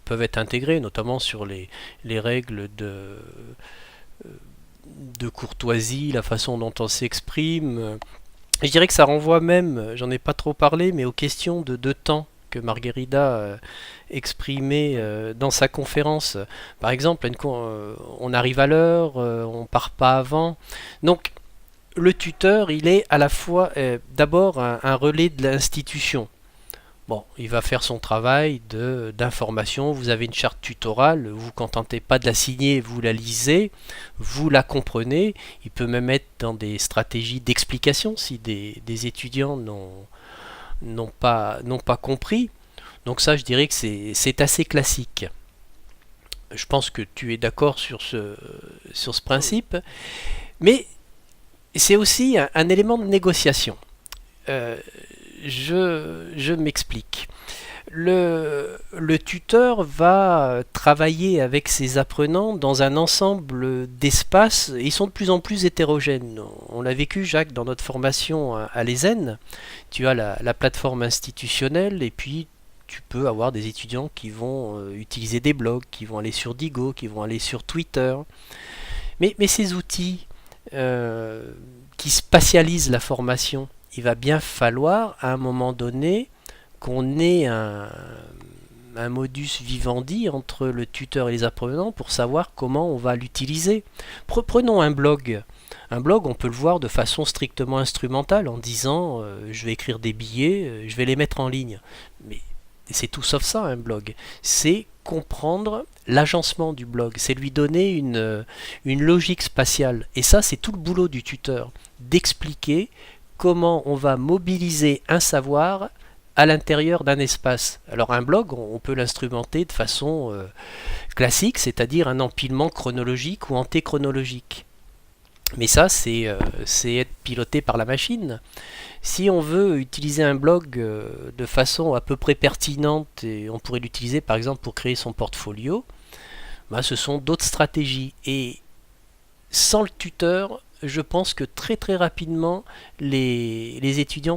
peuvent être intégrées, notamment sur les règles de courtoisie, la façon dont on s'exprime. Je dirais que ça renvoie même, j'en ai pas trop parlé, mais aux questions de temps que Margherita exprimait dans sa conférence. Par exemple, on arrive à l'heure, on part pas avant. Donc, le tuteur, il est à la fois d'abord un relais de l'institution. Bon, il va faire son travail d'information. Vous avez une charte tutorale, vous ne vous contentez pas de la signer, vous la lisez, vous la comprenez. Il peut même être dans des stratégies d'explication si des étudiants n'ont pas compris. Donc ça, je dirais que c'est assez classique. Je pense que tu es d'accord sur ce Oui. principe, mais c'est aussi un élément de négociation. Euh, je m'explique. Le tuteur va travailler avec ses apprenants dans un ensemble d'espaces. Ils sont de plus en plus hétérogènes. On l'a vécu, Jacques, dans notre formation à l'ESEN. Tu as la plateforme institutionnelle et puis tu peux avoir des étudiants qui vont utiliser des blogs, qui vont aller sur Digo, qui vont aller sur Twitter. Mais ces outils euh, qui spatialisent la formation, il va bien falloir à un moment donné qu'on ait un modus vivendi entre le tuteur et les apprenants pour savoir comment on va l'utiliser. Prenons un blog. Un blog, on peut le voir de façon strictement instrumentale en disant je vais écrire des billets, je vais les mettre en ligne. Mais c'est tout sauf ça un blog. C'est comprendre l'agencement du blog, c'est lui donner une logique spatiale. Et ça, c'est tout le boulot du tuteur, d'expliquer comment on va mobiliser un savoir à l'intérieur d'un espace. Alors un blog, on peut l'instrumenter de façon classique, c'est-à-dire un empilement chronologique ou antéchronologique. Mais ça, c'est être piloté par la machine. Si on veut utiliser un blog de façon à peu près pertinente, et on pourrait l'utiliser par exemple pour créer son portfolio, bah, ce sont d'autres stratégies. Et sans le tuteur, je pense que très très rapidement, les étudiants